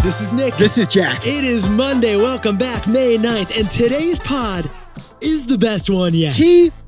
This is Nick. This is Jack. It is Monday. Welcome back, May 9th. And today's pod is the best one yet. TBOY.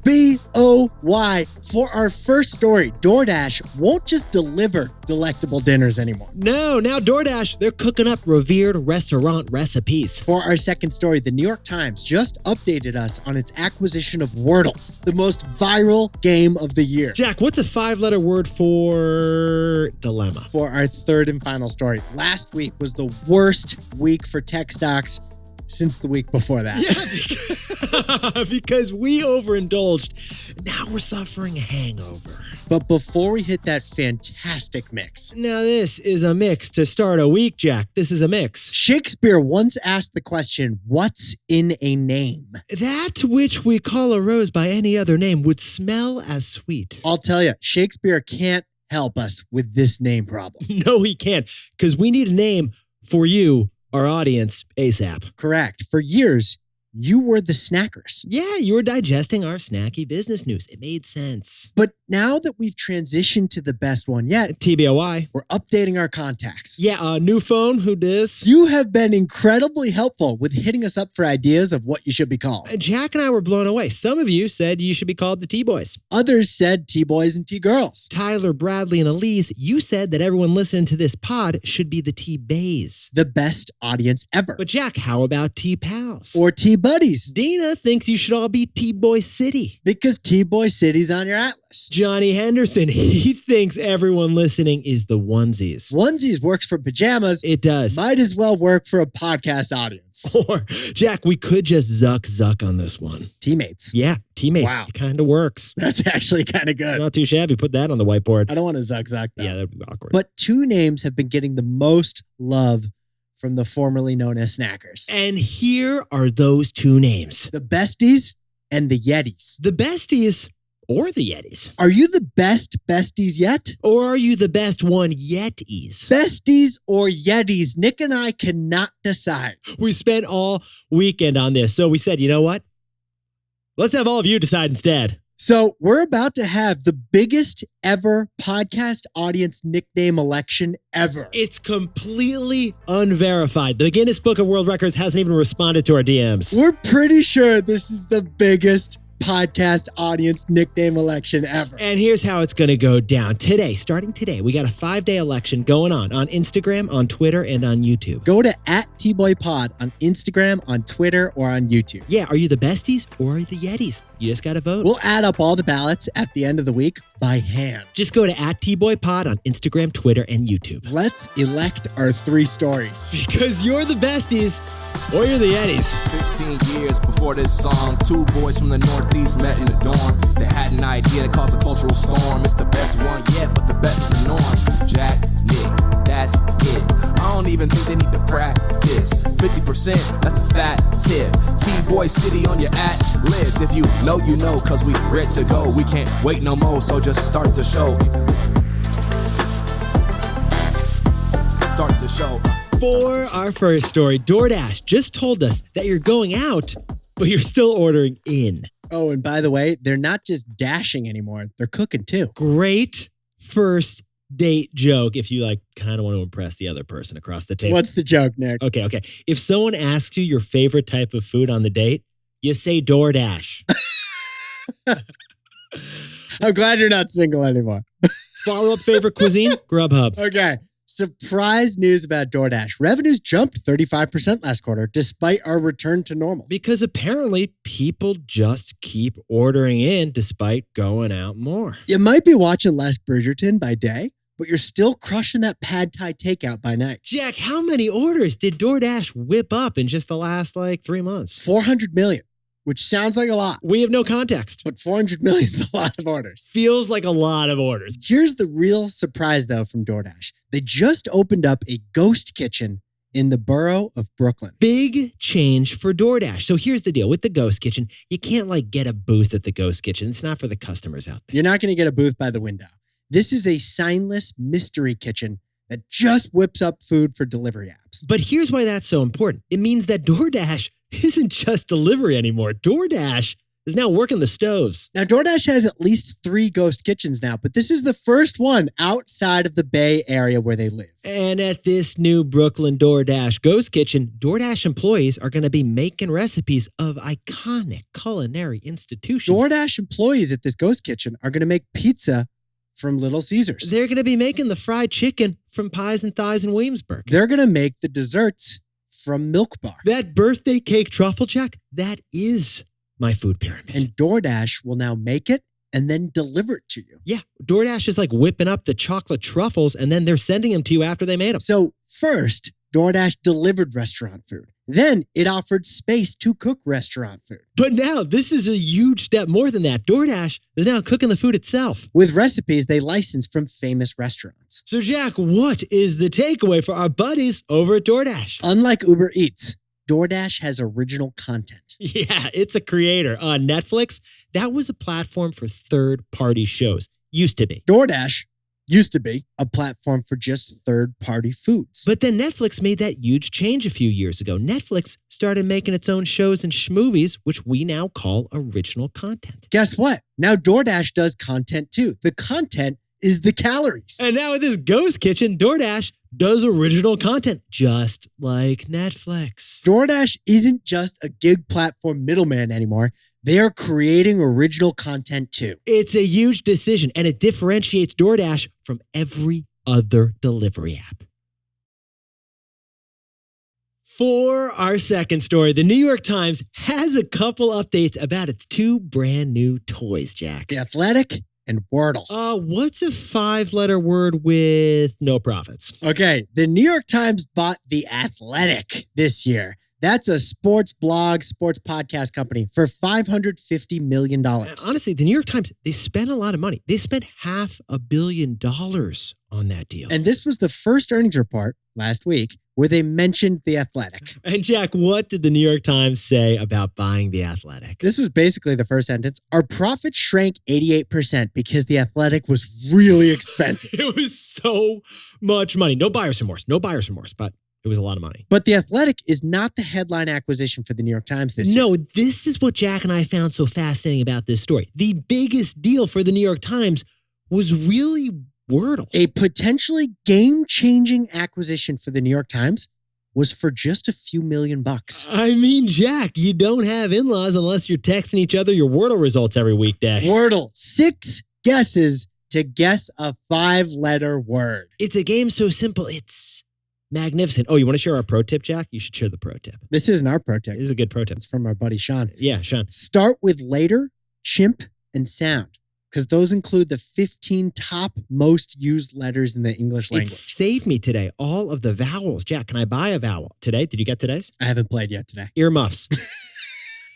For our first story, DoorDash won't just deliver delectable dinners anymore. No, now DoorDash, they're cooking up revered restaurant recipes. For our second story, the New York Times just updated us on its acquisition of Wordle, the most viral game of the year. Jack, what's a 5-letter word for dilemma? For our third and final story, last week was the worst week for tech stocks since the week before that. Yeah, because we overindulged. Now we're suffering a hangover. But before we hit that fantastic mix. Now this is a mix to start a week, Jack. This is a mix. Shakespeare once asked the question, what's in a name? That which we call a rose by any other name would smell as sweet. I'll tell you, Shakespeare can't help us with this name problem. No, he can't, because we need a name for you, our audience, ASAP. Correct. For years, you were the snackers. Yeah, you were digesting our snacky business news. It made sense. But now that we've transitioned to the best one yet, TBOY. we're updating our contacts. Yeah, new phone, who dis? You have been incredibly helpful with hitting us up for ideas of what you should be called. Jack and I were blown away. Some of you said you should be called the T-Boys. Others said T-Boys and T-Girls. Tyler, Bradley, and Elise, you said that everyone listening to this pod should be the T-Bays. The best audience ever. But Jack, how about T-Pals? Or T-Buddies. Dina thinks you should all be T-Boy City. Because T-Boy City's on your atlas. Johnny Henderson, he thinks everyone listening is the onesies. Onesies works for pajamas. It does. Might as well work for a podcast audience. Or, Jack, we could just zuck on this one. Teammates. Yeah, teammates. Wow. It kind of works. That's actually kind of good. Not too shabby. Put that on the whiteboard. I don't want to zuck though. Yeah, that'd be awkward. But two names have been getting the most love from the formerly known as snackers. And here are those two names. The Besties and the Yetis. The Besties or the Yetis. Are you the best Besties yet? Or are you the best one yetis? Besties or Yetis? Nick and I cannot decide. We spent all weekend on this. So we said, you know what? Let's have all of you decide instead. So we're about to have the biggest ever podcast audience nickname election ever. It's completely unverified. The Guinness Book of World Records hasn't even responded to our DMs. We're pretty sure this is the biggest podcast audience nickname election ever. And here's how it's going to go down. Today, starting today, we got a 5-day election going on Instagram, on Twitter, and on YouTube. Go to @TBoyPod on Instagram, on Twitter, or on YouTube. Yeah, are you the Besties or are you the Yetis? You just got to vote. We'll add up all the ballots at the end of the week by hand. Just go to @TBoyPod on Instagram, Twitter, and YouTube. Let's elect our 3 stories. Because you're the Besties or you're the Yetis. 15 years before this song, 2 boys from the Northeast met in the dorm. They had an idea that caused a cultural storm. It's the best one yet, but the best is the norm. Jack, Nick, that's it. I don't even think they need to practice. 50%, that's a fat tip. T-Boy City on your list. If you know, you know, cause we ready to go. We can't wait no more, so just start the show. Start the show. For our first story, DoorDash just told us that you're going out, but you're still ordering in. Oh, and by the way, they're not just dashing anymore. They're cooking too. Great first date joke if you kind of want to impress the other person across the table. What's the joke, Nick? Okay. If someone asks you your favorite type of food on the date, you say DoorDash. I'm glad you're not single anymore. Follow-up favorite cuisine? Grubhub. Okay. Surprise news about DoorDash. Revenues jumped 35% last quarter, despite our return to normal. Because apparently people just keep ordering in despite going out more. You might be watching less Bridgerton by day, but you're still crushing that pad thai takeout by night. Jack, how many orders did DoorDash whip up in just the last 3 months? 400 million, which sounds like a lot. We have no context. But 400 million is a lot of orders. Feels like a lot of orders. Here's the real surprise, though, from DoorDash. They just opened up a ghost kitchen in the borough of Brooklyn. Big change for DoorDash. So here's the deal. With the ghost kitchen, you can't get a booth at the ghost kitchen. It's not for the customers out there. You're not going to get a booth by the window. This is a signless mystery kitchen that just whips up food for delivery apps. But here's why that's so important. It means that DoorDash isn't just delivery anymore. DoorDash is now working the stoves. Now, DoorDash has at least 3 ghost kitchens now, but this is the first one outside of the Bay Area where they live. And at this new Brooklyn DoorDash ghost kitchen, DoorDash employees are going to be making recipes of iconic culinary institutions. DoorDash employees at this ghost kitchen are going to make pizza from Little Caesars. They're going to be making the fried chicken from Pies and Thighs in Williamsburg. They're going to make the desserts from Milk Bar. That birthday cake truffle, Jack, that is my food pyramid. And DoorDash will now make it and then deliver it to you. Yeah, DoorDash is like whipping up the chocolate truffles and then they're sending them to you after they made them. So first, DoorDash delivered restaurant food. Then it offered space to cook restaurant food. But now this is a huge step more than that. DoorDash is now cooking the food itself. With recipes they licensed from famous restaurants. So Jack, what is the takeaway for our buddies over at DoorDash? Unlike Uber Eats, DoorDash has original content. Yeah, it's a creator. On Netflix, that was a platform for third-party shows. Used to be. DoorDash used to be a platform for just third-party foods. But then Netflix made that huge change a few years ago. Netflix started making its own shows and schmovies, which we now call original content. Guess what? Now DoorDash does content too. The content is the calories. And now with this ghost kitchen, DoorDash does original content, just like Netflix. DoorDash isn't just a gig platform middleman anymore. They are creating original content too. It's a huge decision, and it differentiates DoorDash from every other delivery app. For our second story, the New York Times has a couple updates about its 2 brand new toys, Jack. The Athletic and Wordle. What's a 5-letter word with no profits? Okay, the New York Times bought The Athletic this year. That's a sports blog, sports podcast company for $550 million. Honestly, the New York Times, they spent a lot of money. They spent $500 million on that deal. And this was the first earnings report last week where they mentioned The Athletic. And Jack, what did the New York Times say about buying The Athletic? This was basically the first sentence. Our profits shrank 88% because The Athletic was really expensive. It was so much money. No buyer's remorse, but it was a lot of money. But The Athletic is not the headline acquisition for the New York Times this year. No, this is what Jack and I found so fascinating about this story. The biggest deal for the New York Times was really Wordle. A potentially game-changing acquisition for the New York Times was for just a few $1 million. I mean, Jack, you don't have in-laws unless you're texting each other your Wordle results every weekday. Wordle, 6 guesses to guess a 5-letter word. It's a game so simple, it's magnificent. Oh, you want to share our pro tip, Jack? You should share the pro tip. This isn't our pro tip. This is a good pro tip. It's from our buddy Sean. Yeah, Sean. Start with later, chimp, and sound, because those include the 15 top most used letters in the English language. It saved me today, all of the vowels. Jack, can I buy a vowel today? Did you get today's? I haven't played yet today. Earmuffs.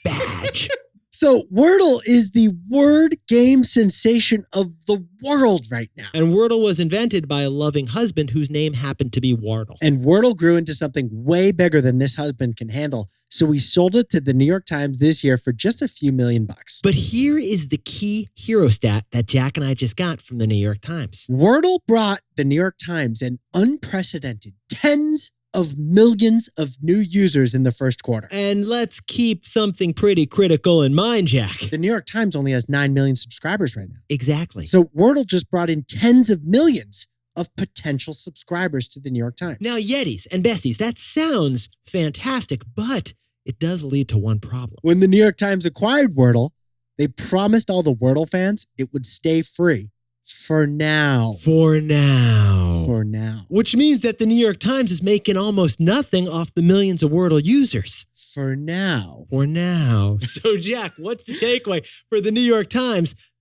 Badge. So Wordle is the word game sensation of the world right now. And Wordle was invented by a loving husband whose name happened to be Wardle. And Wordle grew into something way bigger than this husband can handle. So we sold it to the New York Times this year for just a few $1 million. But here is the key hero stat that Jack and I just got from the New York Times. Wordle brought the New York Times an unprecedented tens of millions of new users in the first quarter. And let's keep something pretty critical in mind, Jack. The New York Times only has 9 million subscribers right now. Exactly. So Wordle just brought in tens of millions of potential subscribers to the New York Times. Now, Yetis and Besties, that sounds fantastic, but it does lead to one problem. When the New York Times acquired Wordle, they promised all the Wordle fans it would stay free. For now. For now. For now. Which means that the New York Times is making almost nothing off the millions of Wordle users. For now. For now. So, Jack, what's the takeaway for the New York Times?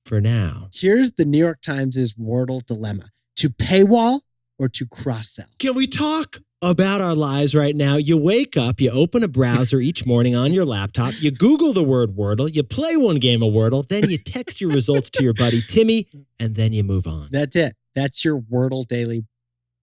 For now. Here's the New York Times' Wordle dilemma. To paywall or to cross-sell? Can we talk about our lives right now? You wake up, you open a browser each morning on your laptop, you Google the word Wordle, you play one game of Wordle, then you text your results to your buddy Timmy, and then you move on. That's it. That's your Wordle daily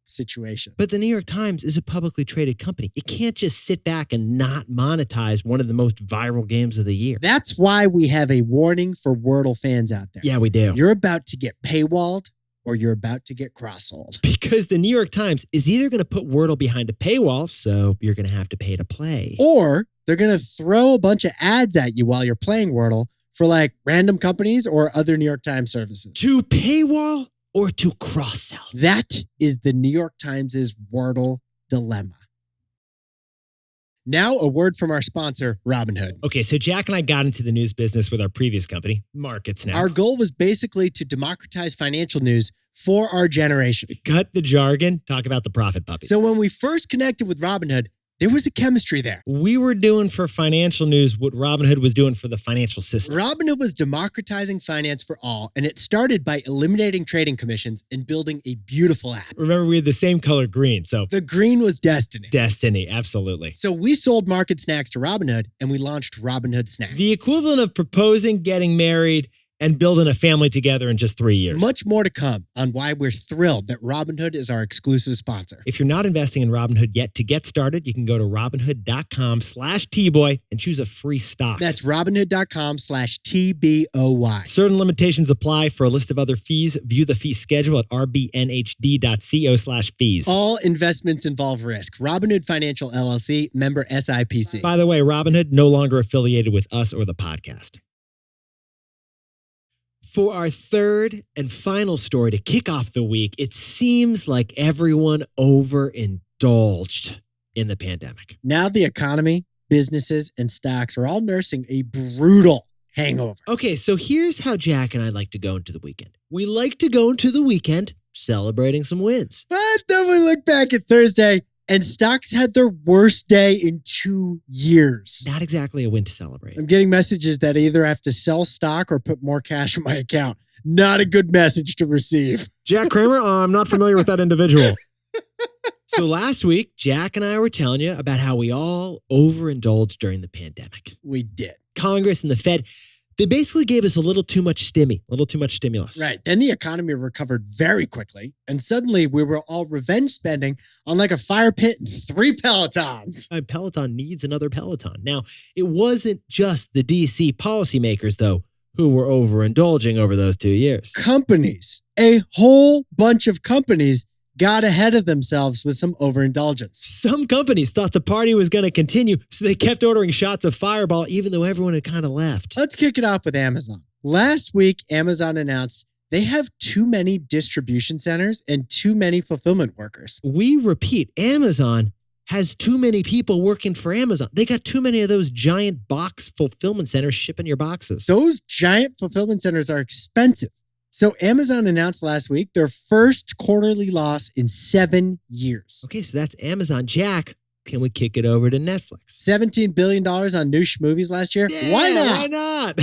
situation. But the New York Times is a publicly traded company. It can't just sit back and not monetize one of the most viral games of the year. That's why we have a warning for Wordle fans out there. Yeah, we do. You're about to get paywalled or you're about to get cross-sold. Because the New York Times is either going to put Wordle behind a paywall, so you're going to have to pay to play. Or they're going to throw a bunch of ads at you while you're playing Wordle for like random companies or other New York Times services. To paywall or to cross-sell? That is the New York Times' Wordle dilemma. Now, a word from our sponsor, Robinhood. Okay, so Jack and I got into the news business with our previous company, Market Snacks. Our goal was basically to democratize financial news for our generation. Cut the jargon, talk about the profit puppies. So when we first connected with Robinhood, there was a chemistry there. We were doing for financial news what Robinhood was doing for the financial system. Robinhood was democratizing finance for all, and it started by eliminating trading commissions and building a beautiful app. Remember, we had the same color green, so The green was destiny. destiny, absolutely. So we sold Market Snacks to Robinhood, and we launched Robinhood Snacks. The equivalent of proposing, getting married, and building a family together in just 3 years. Much more to come on why we're thrilled that Robinhood is our exclusive sponsor. If you're not investing in Robinhood yet, to get started, you can go to robinhood.com/tboy and choose a free stock. That's robinhood.com/TBOY. Certain limitations apply. For a list of other fees, view the fee schedule at rbnhd.co/fees. All investments involve risk. Robinhood Financial LLC, member SIPC. By the way, Robinhood no longer affiliated with us or the podcast. For our third and final story to kick off the week, it seems like everyone overindulged in the pandemic. Now the economy, businesses, and stocks are all nursing a brutal hangover. Okay, so here's how Jack and I like to go into the weekend. We like to go into the weekend celebrating some wins. But then we look back at Thursday, and stocks had their worst day in 2 years. Not exactly a win to celebrate. I'm getting messages that I either have to sell stock or put more cash in my account. Not a good message to receive. Jack Kramer, I'm not familiar with that individual. So last week, Jack and I were telling you about how we all overindulged during the pandemic. We did. Congress and the Fed, they basically gave us a little too much stimulus. Right. Then the economy recovered very quickly, and suddenly we were all revenge spending on like a fire pit and 3 Pelotons. Peloton needs another Peloton. Now, it wasn't just the DC policymakers, though, who were overindulging over those 2 years. Companies, a whole bunch of companies got ahead of themselves with some overindulgence. Some companies thought the party was going to continue, so they kept ordering shots of Fireball, even though everyone had kind of left. Let's kick it off with Amazon. Last week, Amazon announced they have too many distribution centers and too many fulfillment workers. We repeat, Amazon has too many people working for Amazon. They got too many of those giant box fulfillment centers shipping your boxes. Those giant fulfillment centers are expensive. So Amazon announced last week their first quarterly loss in 7 years. Okay, so that's Amazon. Jack, can we kick it over to Netflix? $17 billion on new movies last year? Yeah, Why not? Why not?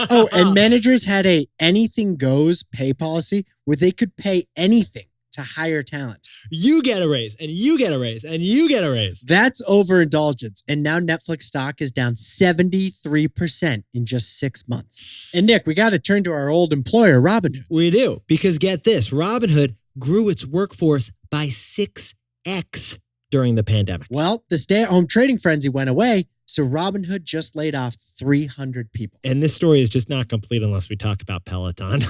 Oh, and managers had a anything goes pay policy where they could pay anything to hire talent. You get a raise, and you get a raise, and you get a raise. That's overindulgence. And now Netflix stock is down 73% in just 6 months. And Nick, we got to turn to our old employer, Robinhood. We do, because get this, Robinhood grew its workforce by 6x during the pandemic. Well, the stay-at-home trading frenzy went away, so Robinhood just laid off 300 people. And this story is just not complete unless we talk about Peloton.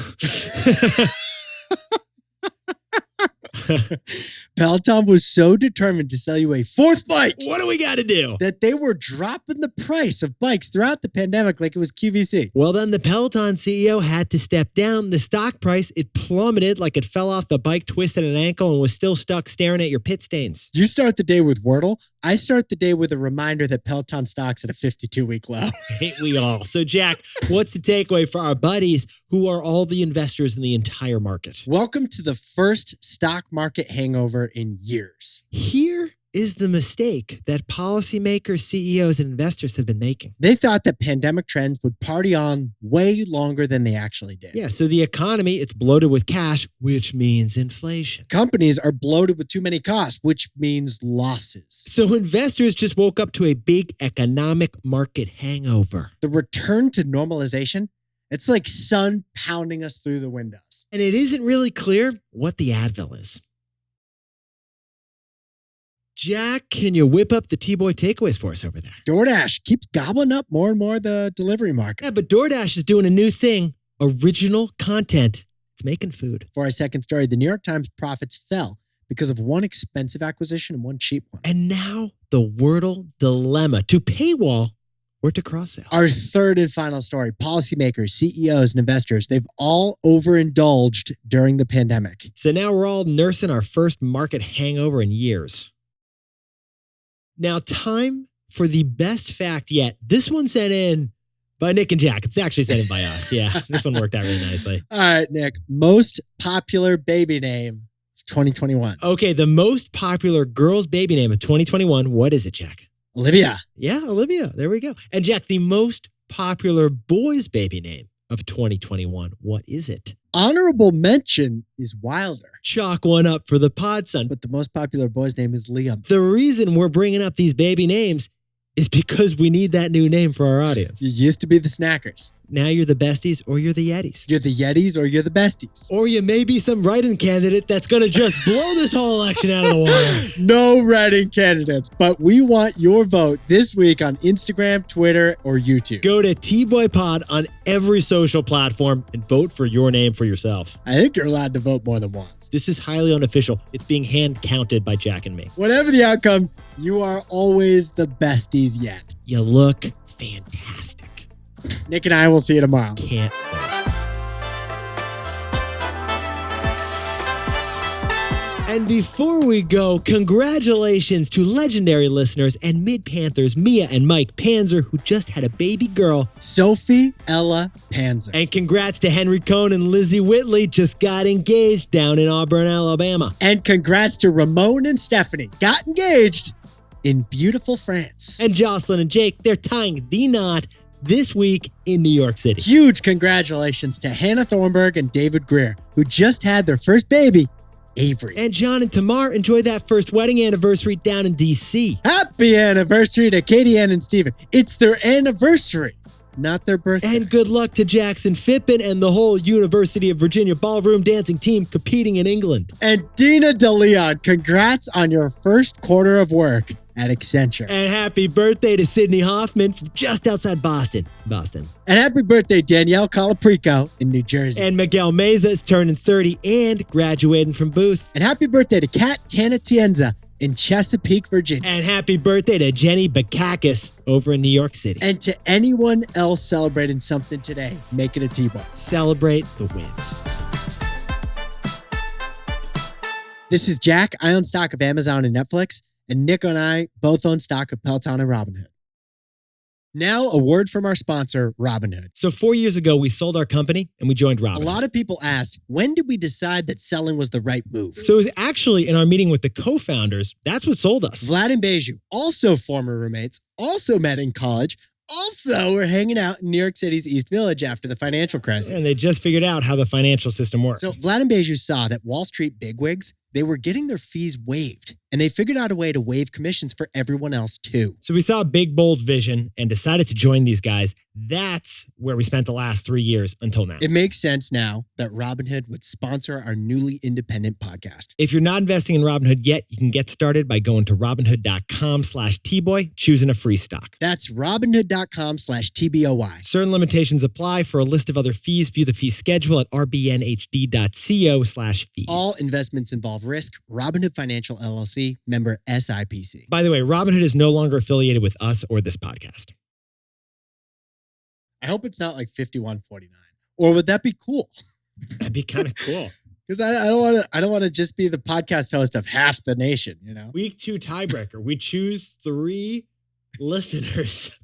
Peloton was so determined to sell you a 4th bike. What do we got to do? That they were dropping the price of bikes throughout the pandemic like it was QVC. Well, then the Peloton CEO had to step down. The stock price, it plummeted like it fell off the bike, twisted an ankle, and was still stuck staring at your pit stains. You start the day with Wordle. I start the day with a reminder that Peloton stock's at a 52-week low. Ain't we all? So, Jack, what's the takeaway for our buddies who are all the investors in the entire market? Welcome to the first stock market hangover in years. Here is the mistake that policymakers, CEOs, and investors have been making. They thought that pandemic trends would party on way longer than they actually did. Yeah, so the economy, it's bloated with cash, which means inflation. Companies are bloated with too many costs, which means losses. So investors just woke up to a big economic market hangover. The return to normalization, it's like sun pounding us through the windows. And it isn't really clear what the Advil is. Jack, can you whip up the T-Boy takeaways for us over there? DoorDash keeps gobbling up more and more the delivery market. Yeah, but DoorDash is doing a new thing, original content. It's It's making food. For our second story, the New York Times profits fell because of one expensive acquisition and one cheap one. And now the Wordle dilemma: to paywall or to cross-sell. Our third and final story, policymakers, CEOs, and investors, they've all overindulged during the pandemic. So now we're all nursing our first market hangover in years. Now, time for the best fact yet. This one sent in by Nick and Jack. It's actually sent in by us. Yeah, this one worked out really nicely. All right, Nick. Most popular baby name of 2021. Okay, the most popular girl's baby name of 2021. What is it, Jack? Olivia. Yeah, Olivia. There we go. And Jack, the most popular boy's baby name of 2021. What is it? Honorable mention is Wilder. Chalk one up for the pod, son. But the most popular boy's name is Liam. The reason we're bringing up these baby names is because we need that new name for our audience. You used to be the Snackers. Now you're the besties or you're the Yetis. You're the Yetis or you're the besties. Or you may be some write-in candidate that's going to just blow this whole election out of the water. No write-in candidates, but we want your vote this week on Instagram, Twitter, or YouTube. Go to T-Boy-Pod on every social platform and vote for your name for yourself. I think you're allowed to vote more than once. This is highly unofficial. It's being hand-counted by Jack and me. Whatever the outcome, you are always the besties yet. You look fantastic. Nick and I will see you tomorrow. Can't wait. And before we go, congratulations to legendary listeners and mid-Panthers Mia and Mike Panzer, who just had a baby girl. Sophie Ella Panzer. And congrats to Henry Cohn and Lizzie Whitley, just got engaged down in Auburn, Alabama. And congrats to Ramon and Stephanie, got engaged in beautiful France. And Jocelyn and Jake, they're tying the knot this week in New York City. Huge congratulations to Hannah Thornburg and David Greer, who just had their first baby, Avery. And John and Tamar enjoyed that first wedding anniversary down in D.C. Happy anniversary to Katie Ann and Steven. It's their anniversary, not their birthday. And good luck to Jackson Phippen and the whole University of Virginia ballroom dancing team competing in England. And Dina DeLeon, congrats on your first quarter of work at Accenture. And happy birthday to Sydney Hoffman from just outside Boston. And happy birthday, Danielle Colaprico in New Jersey. And Miguel Meza is turning 30 and graduating from Booth. And happy birthday to Kat Tanatienza in Chesapeake, Virginia. And happy birthday to Jenny Bakakis over in New York City. And to anyone else celebrating something today, make it a T-Boy. Celebrate the wins. This is Jack. I own stock of Amazon and Netflix. And Nick and I both own stock of Peloton and Robinhood. Now, a word from our sponsor, Robinhood. So 4 years ago, we sold our company and we joined Robinhood. A lot of people asked, when did we decide that selling was the right move? So it was actually in our meeting with the co-founders, that's what sold us. Vlad and Beju, also former roommates, also met in college, also were hanging out in New York City's East Village after the financial crisis. And they just figured out how the financial system works. So Vlad and Beju saw that Wall Street bigwigs, they were getting their fees waived. And they figured out a way to waive commissions for everyone else too. So we saw a big, bold vision and decided to join these guys. That's where we spent the last 3 years until now. It makes sense now that Robinhood would sponsor our newly independent podcast. If you're not investing in Robinhood yet, you can get started by going to Robinhood.com/Tboy, choosing a free stock. That's Robinhood.com/TBOY. Certain limitations apply. For a list of other fees, view the fee schedule at rbnhd.co/fees. All investments involve risk. Robinhood Financial LLC, member SIPC. By the way, Robinhood is no longer affiliated with us or this podcast. I hope it's not like 51-49. Or would that be cool? That'd be kind of cool. Because I don't want to just be the podcast host of half the nation, you know? Week 2 tiebreaker. We choose 3 listeners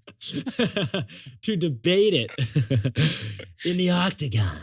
to debate it in the octagon.